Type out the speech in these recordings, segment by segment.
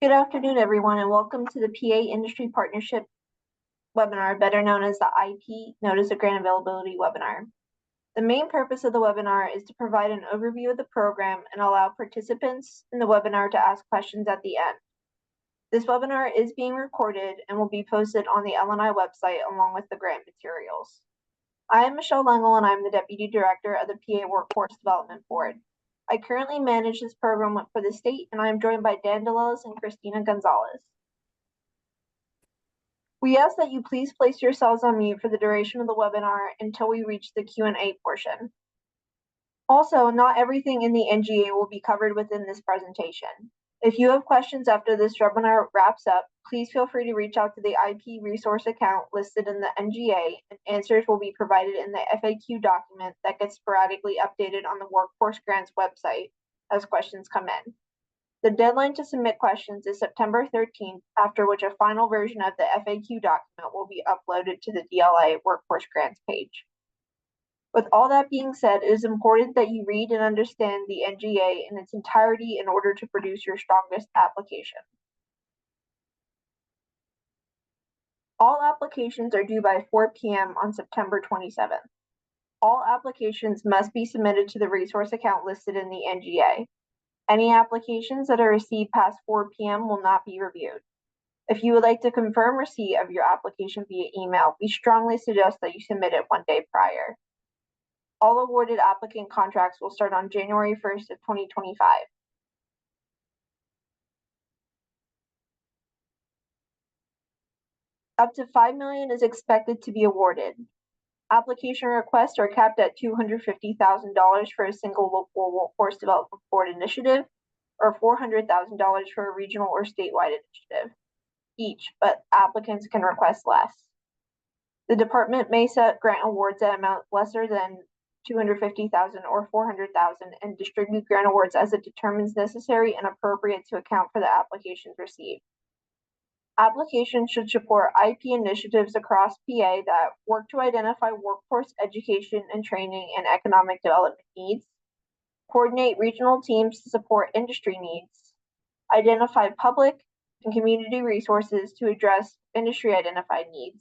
Good afternoon, everyone, and welcome to the PA Industry Partnership webinar, better known as the IP Notice of Grant Availability webinar. The main purpose of the webinar is to provide an overview of the program and allow participants in the webinar to ask questions at the end. This webinar is being recorded and will be posted on the LNI website along with the grant materials. I am Michelle Lengel, and I'm the Deputy Director of the PA Workforce Development Board. I currently manage this program for the state, and I am joined by Dan DeLellis and Christina Gonzalez. We ask that you please place yourselves on mute for the duration of the webinar until we reach the Q&A portion. Also, not everything in the NGA will be covered within this presentation. If you have questions after this webinar wraps up, please feel free to reach out to the IP resource account listed in the NGA, and answers will be provided in the FAQ document that gets sporadically updated on the Workforce Grants website as questions come in. The deadline to submit questions is September 13th, after which a final version of the FAQ document will be uploaded to the DLA Workforce Grants page. With all that being said, it is important that you read and understand the NGA in its entirety in order to produce your strongest application. All applications are due by 4 p.m. on September 27th. All applications must be submitted to the resource account listed in the NGA. Any applications that are received past 4 p.m. will not be reviewed. If you would like to confirm receipt of your application via email, we strongly suggest that you submit it one day prior. All awarded applicant contracts will start on January 1st of 2025. Up to $5 million is expected to be awarded. Application requests are capped at $250,000 for a single local workforce development board initiative, or $400,000 for a regional or statewide initiative each, but applicants can request less. The department may set grant awards at amounts lesser than $250,000 or $400,000 and distribute grant awards as it determines necessary and appropriate to account for the applications received. Applications should support IP initiatives across PA that work to identify workforce education and training and economic development needs, coordinate regional teams to support industry needs, identify public and community resources to address industry identified needs,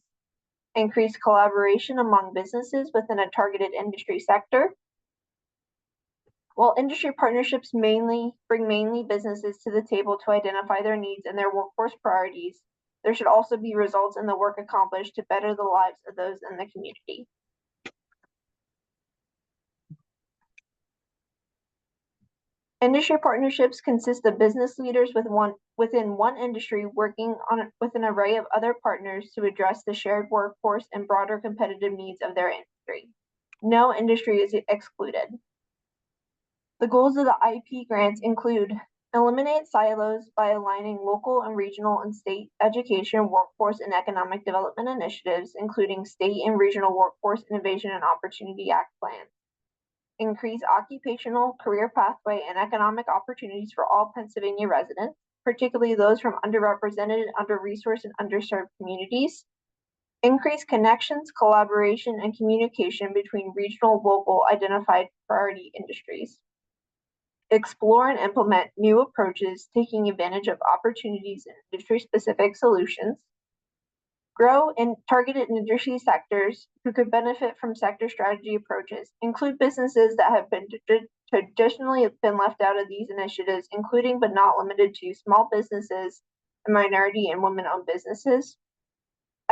increase collaboration among businesses within a targeted industry sector. While industry partnerships bring businesses to the table to identify their needs and their workforce priorities, there should also be results in the work accomplished to better the lives of those in the community. Industry partnerships consist of business leaders within one industry working with an array of other partners to address the shared workforce and broader competitive needs of their industry. No industry is excluded. The goals of the IP grants include eliminate silos by aligning local and regional and state education, workforce, and economic development initiatives, including state and regional Workforce Innovation and Opportunity Act plans. Increase occupational, career pathway, and economic opportunities for all Pennsylvania residents, particularly those from underrepresented, under-resourced, and underserved communities. Increase connections, collaboration, and communication between regional, local, identified priority industries. Explore and implement new approaches, taking advantage of opportunities in industry-specific solutions. Grow in targeted industry sectors who could benefit from sector strategy approaches. Include businesses that have been traditionally been left out of these initiatives, including but not limited to small businesses and minority and women-owned businesses.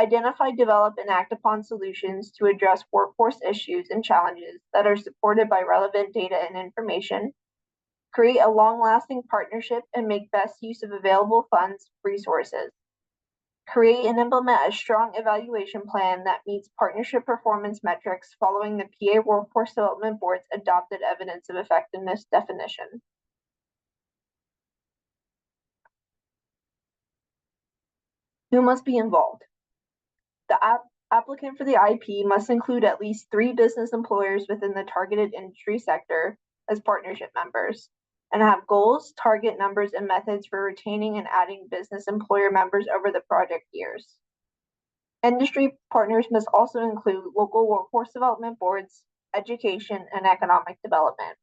Identify, develop, and act upon solutions to address workforce issues and challenges that are supported by relevant data and information. Create a long-lasting partnership and make best use of available funds, resources. Create and implement a strong evaluation plan that meets partnership performance metrics following the PA Workforce Development Board's adopted evidence of effectiveness definition. Who must be involved? The applicant for the IP must include at least 3 business employers within the targeted industry sector as partnership members, and have goals, target numbers, and methods for retaining and adding business employer members over the project years. Industry partners must also include local workforce development boards, education, and economic development.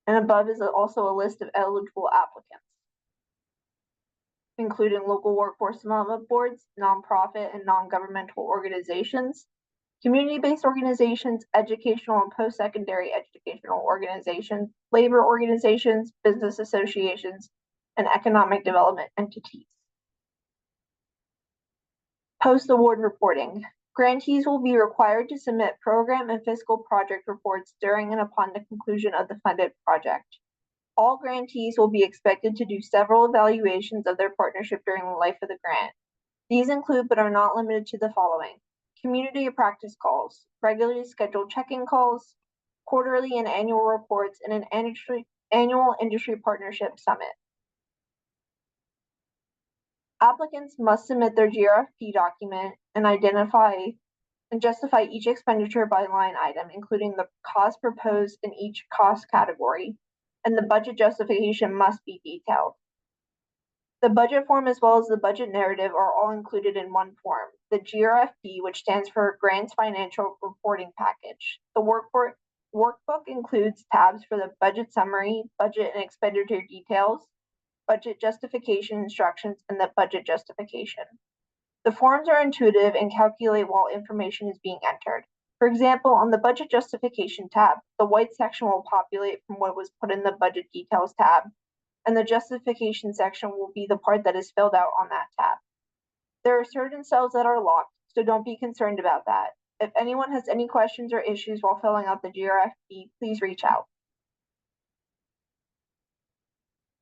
And above is also a list of eligible applicants. including local workforce development boards, nonprofit and non-governmental organizations, community-based organizations, educational and post-secondary educational organizations, labor organizations, business associations, and economic development entities. Post-award reporting. Grantees will be required to submit program and fiscal project reports during and upon the conclusion of the funded project. All grantees will be expected to do several evaluations of their partnership during the life of the grant. These include, but are not limited to, the following: community practice calls, regularly scheduled check-in calls, quarterly and annual reports, and an annual industry partnership summit. Applicants must submit their GRFP document and identify and justify each expenditure by line item, including the cost proposed in each cost category, and the budget justification must be detailed. The budget form as well as the budget narrative are all included in one form. The GRFP, which stands for Grants Financial Reporting Package. The workbook includes tabs for the budget summary, budget and expenditure details, budget justification instructions, and the budget justification. The forms are intuitive and calculate while information is being entered. For example, on the budget justification tab, the white section will populate from what was put in the budget details tab, and the justification section will be the part that is filled out on that tab. There are certain cells that are locked, so don't be concerned about that. If anyone has any questions or issues while filling out the GRFP, please reach out.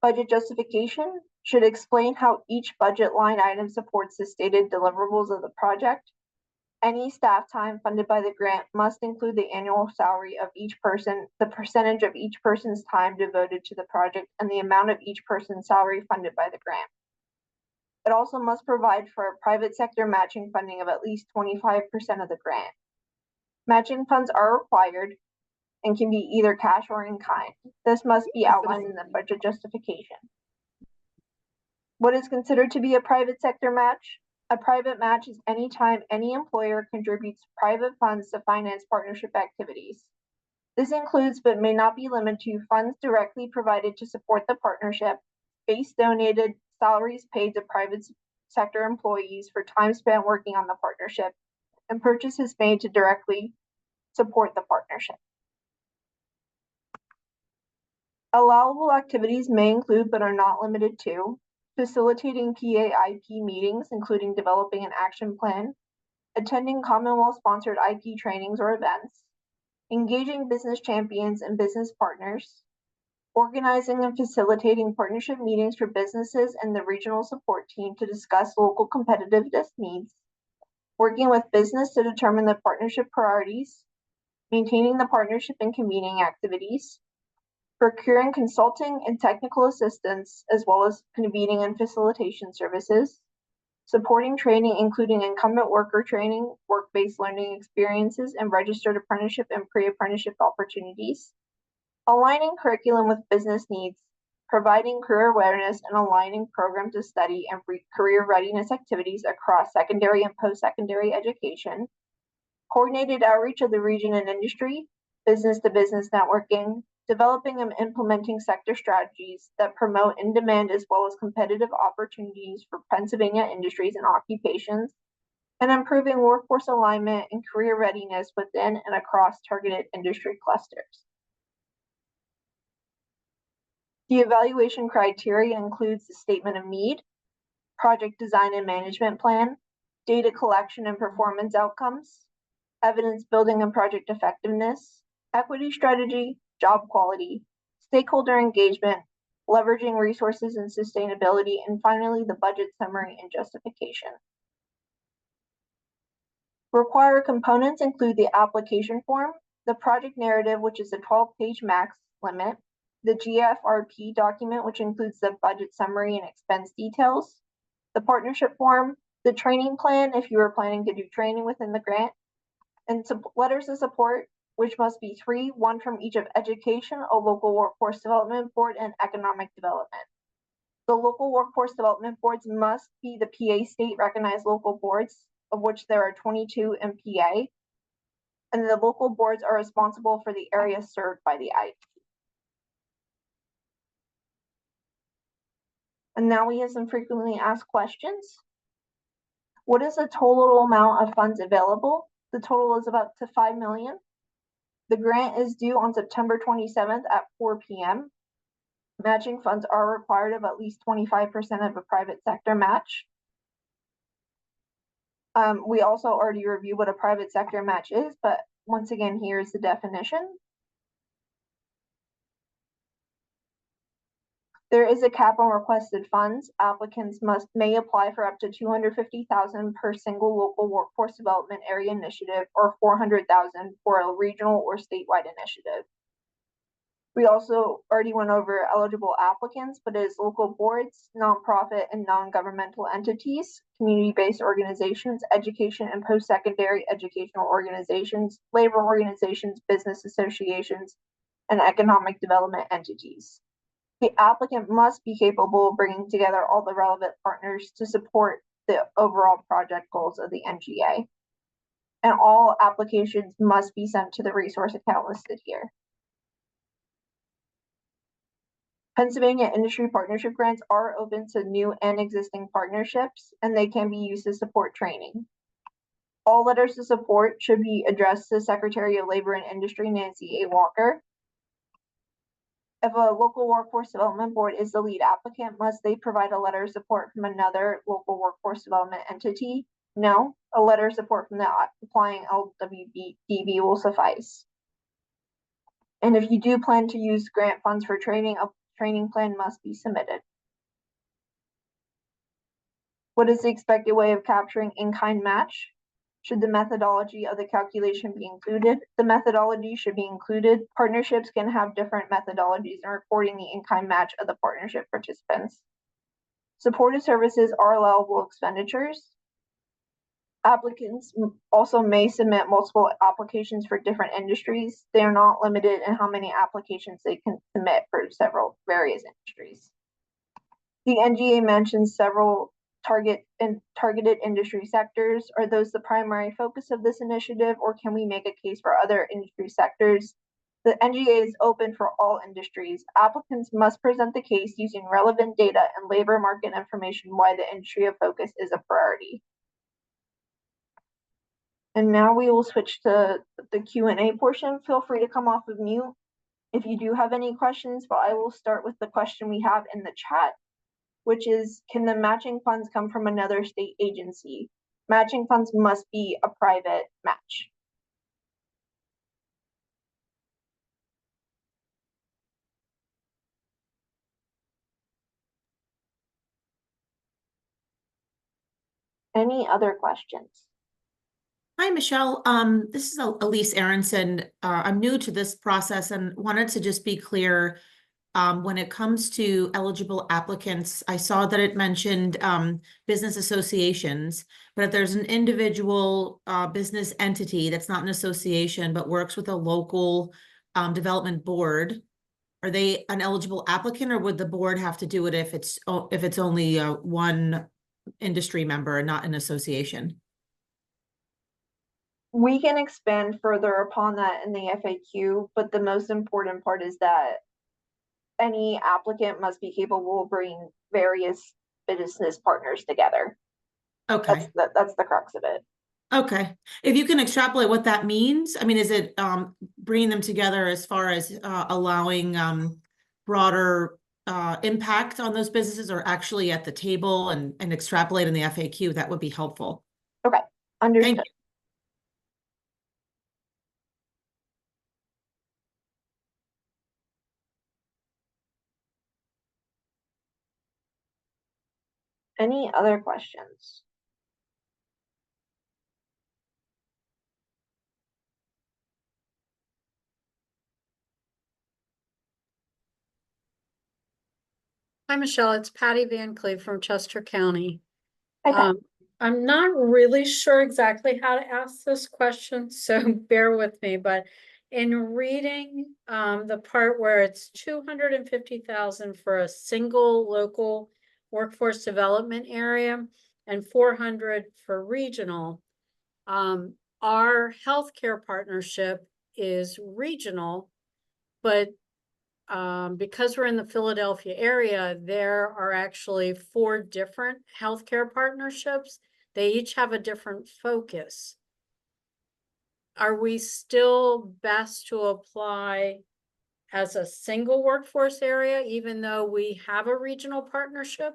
Budget justification should explain how each budget line item supports the stated deliverables of the project. Any staff time funded by the grant must include the annual salary of each person, the percentage of each person's time devoted to the project, and the amount of each person's salary funded by the grant. It also must provide for private sector matching funding of at least 25% of the grant. Matching funds are required and can be either cash or in kind. This must be outlined in the budget justification. What is considered to be a private sector match? A private match is any time any employer contributes private funds to finance partnership activities. This includes, but may not be limited to, funds directly provided to support the partnership, base donated, salaries paid to private sector employees for time spent working on the partnership, and purchases made to directly support the partnership. Allowable activities may include, but are not limited to, facilitating PAIP meetings, including developing an action plan, attending Commonwealth-sponsored IP trainings or events, engaging business champions and business partners, organizing and facilitating partnership meetings for businesses and the regional support team to discuss local competitiveness needs, working with business to determine the partnership priorities, maintaining the partnership and convening activities, procuring consulting and technical assistance, as well as convening and facilitation services, supporting training, including incumbent worker training, work-based learning experiences, and registered apprenticeship and pre-apprenticeship opportunities, aligning curriculum with business needs, providing career awareness and aligning programs of study and career readiness activities across secondary and post-secondary education, coordinated outreach of the region and industry, business-to-business networking, developing and implementing sector strategies that promote in-demand as well as competitive opportunities for Pennsylvania industries and occupations, and improving workforce alignment and career readiness within and across targeted industry clusters. The evaluation criteria includes the statement of need, project design and management plan, data collection and performance outcomes, evidence building and project effectiveness, equity strategy, job quality, stakeholder engagement, leveraging resources and sustainability, and finally, the budget summary and justification. Required components include the application form, the project narrative, which is a 12-page max limit, the GFRP document, which includes the budget summary and expense details, the partnership form, the training plan if you are planning to do training within the grant, and letters of support, which must be 3, 1 from each of education, a local workforce development board, and economic development. The local workforce development boards must be the PA state recognized local boards, of which there are 22 in PA, and the local boards are responsible for the area served by the IP. And now we have some frequently asked questions. What is the total amount of funds available? The total is about to 5 million. The grant is due on September 27th at 4 p.m. Matching funds are required of at least 25% of a private sector match. We also already reviewed what a private sector match is, but once again, here's the definition. There is a cap on requested funds. Applicants may apply for up to $250,000 per single local workforce development area initiative or $400,000 for a regional or statewide initiative. We also already went over eligible applicants, but it is local boards, nonprofit and non-governmental entities, community-based organizations, education and post-secondary educational organizations, labor organizations, business associations, and economic development entities. The applicant must be capable of bringing together all the relevant partners to support the overall project goals of the NGA. And all applications must be sent to the resource account listed here. Pennsylvania industry partnership grants are open to new and existing partnerships, and they can be used to support training. All letters of support should be addressed to Secretary of Labor and Industry, Nancy A. Walker. If a local workforce development board is the lead applicant, must they provide a letter of support from another local workforce development entity? No, a letter of support from the applying LWDB will suffice. And if you do plan to use grant funds for training, a training plan must be submitted. What is the expected way of capturing in-kind match? Should the methodology of the calculation be included? The methodology should be included. Partnerships can have different methodologies in recording the in-kind match of the partnership participants. Supported services are allowable expenditures. Applicants also may submit multiple applications for different industries. They are not limited in how many applications they can submit for various industries. The NGA mentions several targeted industry sectors. Are those the primary focus of this initiative, or can we make a case for other industry sectors? The NGA is open for all industries. Applicants must present the case using relevant data and labor market information why the industry of focus is a priority. And now we will switch to the Q&A portion. Feel free to come off of mute if you do have any questions, but I will start with the question we have in the chat, which is, can the matching funds come from another state agency? Matching funds must be a private match. Any other questions? Hi, Michelle. This is Elise Aronson. I'm new to this process and wanted to just be clear. When it comes to eligible applicants, I saw that it mentioned business associations, but if there's an individual business entity that's not an association but works with a local development board, are they an eligible applicant, or would the board have to do it if it's only one industry member and not an association? We can expand further upon that in the FAQ, but the most important part is that any applicant must be capable of bringing various business partners together. Okay. That's the crux of it. Okay. If you can extrapolate what that means, I mean, is it bringing them together as far as allowing broader impact on those businesses, or actually at the table and extrapolate in the FAQ? That would be helpful. Okay, understood. Thank you. Any other questions? Hi, Michelle. It's Patty Van Cleve from Chester County. Okay. I'm not really sure exactly how to ask this question, so bear with me. But in reading the part where it's 250,000 for a single local workforce development area and 400 for regional, our healthcare partnership is regional, but because we're in the Philadelphia area, there are actually 4 different healthcare partnerships. They each have a different focus. Are we still best to apply as a single workforce area, even though we have a regional partnership?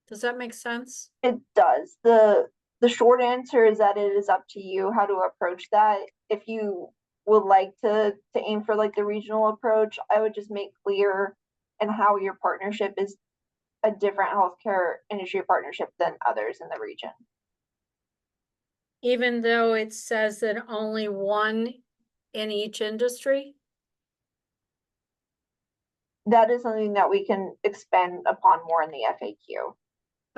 Does that make sense? It does. The short answer is that it is up to you how to approach that. If you would like to aim for like the regional approach, I would just make clear and how your partnership is a different healthcare industry partnership than others in the region. Even though it says that only one in each industry? That is something that we can expand upon more in the FAQ.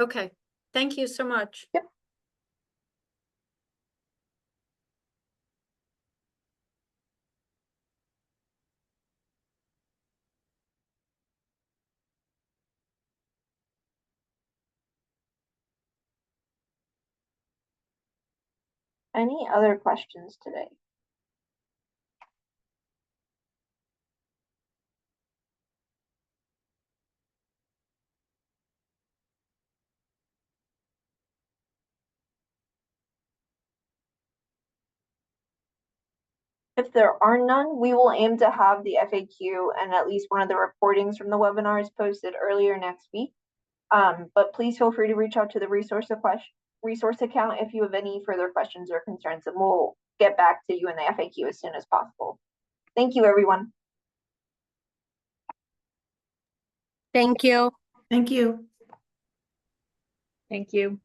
Okay, thank you so much. Yep. Any other questions today? If there are none, we will aim to have the FAQ and at least one of the reportings from the webinars posted earlier next week. But please feel free to reach out to the resource account if you have any further questions or concerns, and we'll get back to you in the FAQ as soon as possible. Thank you, everyone. Thank you. Thank you. Thank you.